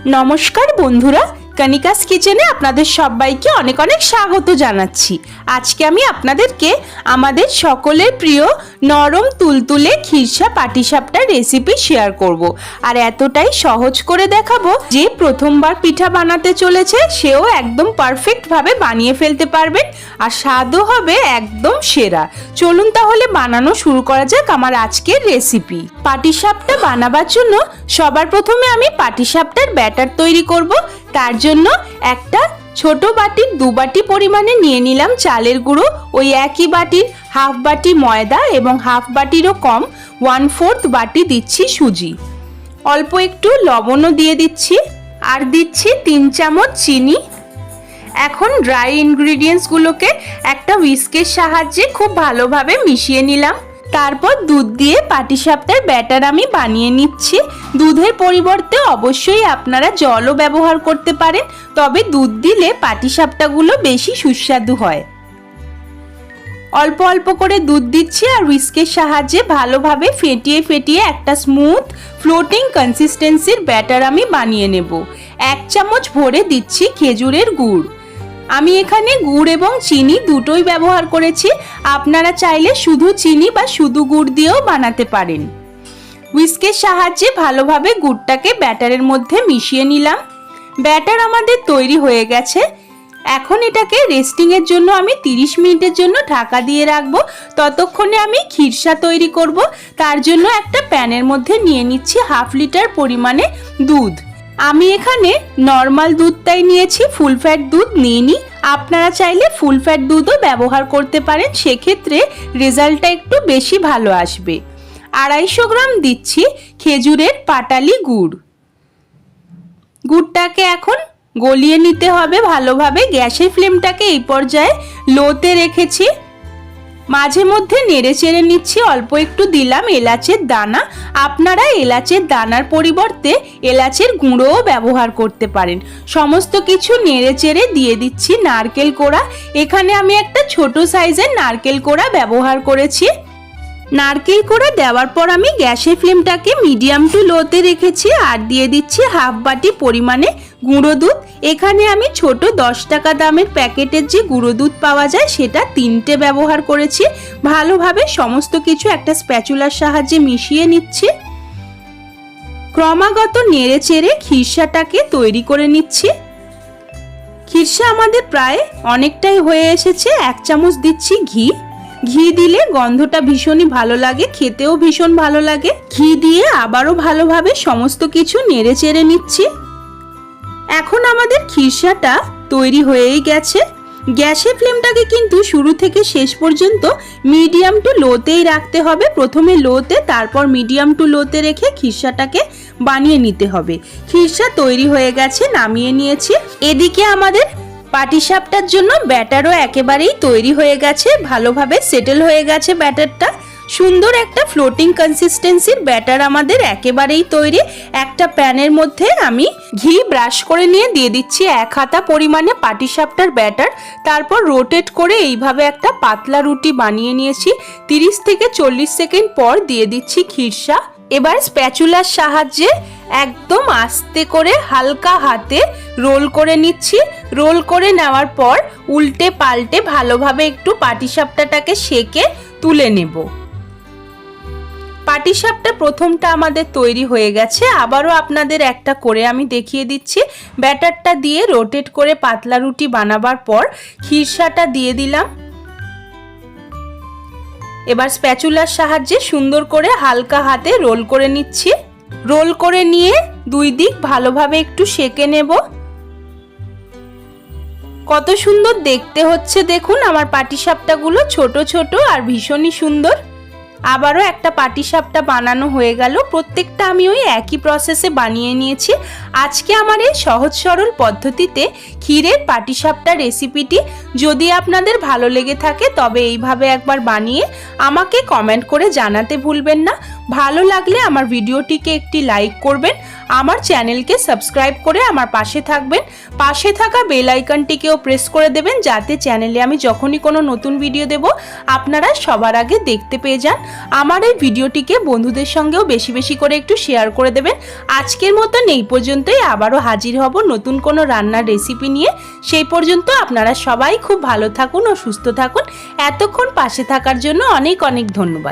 নমস্কার বন্ধুরা, কণিকাস কিচেনে আপনাদের সবাইকে অনেক অনেক স্বাগত জানাচ্ছি। আজকে আমি আপনাদেরকে আমাদের সকলের প্রিয় নরম তুলতুলে খিরসা পাটিসাপটার রেসিপি শেয়ার করব। আর এতটাই সহজ করে দেখাবো যে প্রথমবার পিঠা বানাতে চলেছে সেও একদম পারফেক্টভাবে বানিয়ে ফেলতে পারবেন, আর স্বাদও হবে একদম সেরা। চলুন তাহলে বানানো শুরু করা যাক আমার আজকের রেসিপি। পাটিসাপটা বানাবার জন্য সবার প্রথমে আমি পাটিসাপটার ব্যাটার তৈরি করব। তার জন্য একটা ছোট বাটির 2 বাটি পরিমাণে নিয়ে নিলাম চালের গুঁড়ো, ওই একই বাটির হাফ বাটি ময়দা এবং হাফ বাটিরও কম 1/4 বাটি দিচ্ছি সুজি। অল্প একটু লবণও দিয়ে দিচ্ছি, আর দিচ্ছি 3 চামচ চিনি। এখন ড্রাই ইনগ্রিডিয়েন্টসগুলোকে একটা হুইস্কের সাহায্যে খুব ভালোভাবে মিশিয়ে নিলাম। তারপর দুধ দিয়ে পাটিসাপটার ব্যাটার আমি বানিয়ে নিচ্ছি। দুধের পরিবর্তে অবশ্যই আপনারা জলও ব্যবহার করতে পারেন, তবে দুধ দিলে পাটিসাপটাগুলো বেশি সুস্বাদু হয়। অল্প অল্প করে দুধ দিচ্ছি আর হুইস্কের সাহায্যে ভালোভাবে ফেটিয়ে ফেটিয়ে একটা স্মুথ ফ্লোটিং কনসিস্টেন্সির ব্যাটার আমি বানিয়ে নেব। 1 চামচ ভরে দিচ্ছি খেজুরের গুড়। আমি এখানে গুড় এবং চিনি দুটোই ব্যবহার করেছি, আপনারা চাইলে শুধু চিনি বা শুধু গুড় দিয়েও বানাতে পারেন। হুইস্কের সাহায্যে ভালোভাবে গুড়টাকে ব্যাটারের মধ্যে মিশিয়ে নিলাম। ব্যাটার আমাদের তৈরি হয়ে গেছে। এখন এটাকে রেস্টিং এর জন্য আমি 30 মিনিটের জন্য ঢাকা দিয়ে রাখবো। ততক্ষণে আমি খিরসা তৈরি করব। তার জন্য একটা প্যানের মধ্যে নিয়ে নিচ্ছি 1/2 লিটার পরিমাণে দুধ। আমি এখানে নর্মাল দুধটাই নিয়েছি, ফুল ফ্যাট দুধ নিইনি। আপনারা চাইলে ফুল ফ্যাট দুধও ব্যবহার করতে পারেন, সেক্ষেত্রে রেজাল্টটা একটু বেশি ভালো আসবে। 250 গ্রাম দিচ্ছি খেজুরের পাটালি গুড়। গুড়টাকে এখন গলিয়ে নিতে হবে ভালোভাবে। গ্যাসের ফ্লেমটাকে এই পর্যায়ে লোতে রেখেছি। মাঝে মধ্যে নেড়ে চেড়ে নিচ্ছি। অল্প একটু দিলাম এলাচের দানা। আপনারা এলাচের দানার পরিবর্তে এলাচের গুঁড়োও ব্যবহার করতে পারেন। সমস্ত কিছু নেড়ে চেড়ে দিয়ে দিচ্ছি নারকেল কোড়া। এখানে আমি একটা ছোট সাইজের নারকেল কোড়া ব্যবহার করেছি। নারকেল কোড়া দেওয়ার পর আমি গ্যাসের ফ্লেমটাকে মিডিয়াম টু লোতে রেখেছি আর দিয়ে দিচ্ছি 1/2 বাটি পরিমাণে গুঁড়ো দুধ। এখানে আমি ছোট 10 টাকা দামের প্যাকেটের যে গুঁড়ো দুধ পাওয়া যায় সেটা 3টে ব্যবহার করেছি। ভালোভাবে সমস্ত কিছু একটা স্প্যাচুলার সাহায্যে মিশিয়ে নিচ্ছি। ক্রমাগত নেড়ে চেড়ে খিরসাটাকে তৈরি করে নিচ্ছি। খিরসা আমাদের প্রায় অনেকটাই হয়ে এসেছে। 1 চামচ দিচ্ছি ঘি। ঘি দিলে গন্ধটা ভীষণই ভালো লাগে, খেতেও ভীষণ ভালো লাগে। ঘি দিয়ে আবারও ভালোভাবে সমস্ত কিছু নেড়ে চেড়ে নিচ্ছি। এখন আমাদের খিরসাটা তৈরি হয়েই গেছে। গ্যাসের ফ্লেমটাকে কিন্তু শুরু থেকে শেষ পর্যন্ত মিডিয়াম টু লোতেই রাখতে হবে। প্রথমে লোতে, তারপর মিডিয়াম টু লোতে রেখে খিরসাটাকে বানিয়ে নিতে হবে। খিরসা তৈরি হয়ে গেছে, নামিয়ে নিয়েছি। এদিকে আমাদের পাটিসাপটার জন্য ব্যাটারও একেবারেই তৈরি হয়ে গেছে, ভালোভাবে সেটেল হয়ে গেছে ব্যাটারটা। সুন্দর একটা ফ্লোটিং কনসিস্টেন্সির ব্যাটার আমাদের একেবারেই তৈরি। একটা প্যানের মধ্যে আমি ঘি ব্রাশ করে নিয়ে দিয়ে দিচ্ছি 1 হাতা পরিমাণে পাটিসাপটার ব্যাটার। তারপর রোটেট করে এইভাবে একটা পাতলা রুটি বানিয়ে নিয়েছি। 30 থেকে 40 সেকেন্ড পর দিয়ে দিচ্ছি খিরসা। এবার স্প্যাচুলার সাহায্যে একদম আস্তে করে হালকা হাতে রোল করে নিচ্ছি। রোল করে নেওয়ার পর উল্টে পাল্টে ভালোভাবে একটু পাটিসাপটাটাকে সেকে তুলে নেব। পাটিসাপটা প্রথমটা আমাদের তৈরি হয়ে গেছে। আবারও আপনাদের একটা করে আমি দেখিয়ে দিচ্ছি। ব্যাটারটা দিয়ে রোটেট করে পাতলা রুটি বানাবার পর খিরসাটা দিয়ে দিলাম। এবার স্প্যাচুলার সাহায্যে সুন্দর করে হালকা হাতে রোল করে নিচ্ছি। রোল করে নিয়ে 2 দিক ভালোভাবে একটু সেকে নেব। কত সুন্দর দেখতে হচ্ছে দেখুন আমার পাটিসাপটাগুলো, ছোট ছোট আর ভীষণই সুন্দর। আবারও একটা পাটিসাপটা বানানো হয়ে গেল। প্রত্যেকটা আমি ওই একই প্রসেসে বানিয়ে নিয়েছি। আজকে আমার এই সহজ সরল পদ্ধতিতে ক্ষীরের পাটিসাপটা রেসিপিটি যদি আপনাদের ভালো লেগে থাকে তবে এইভাবে একবার বানিয়ে আমাকে কমেন্ট করে জানাতে ভুলবেন না। ভালো লাগলে আমার ভিডিওটিকে একটি লাইক করবেন, আমার চ্যানেলকে সাবস্ক্রাইব করে আমার পাশে থাকবেন, পাশে থাকা বেল আইকনটিকেও প্রেস করে দেবেন যাতে চ্যানেলে আমি যখনই কোনো নতুন ভিডিও দেব আপনারা সবার আগে দেখতে পেয়ে যান। আমার এই ভিডিওটিকে বন্ধুদের সঙ্গেও বেশি বেশি করে একটু শেয়ার করে দেবেন। আজকের মতন এই পর্যন্তই, আবারও হাজির হব নতুন কোনো রান্নার রেসিপি নিয়ে। সেই পর্যন্ত আপনারা সবাই খুব ভালো থাকুন ও সুস্থ থাকুন। এতক্ষণ পাশে থাকার জন্য অনেক অনেক ধন্যবাদ।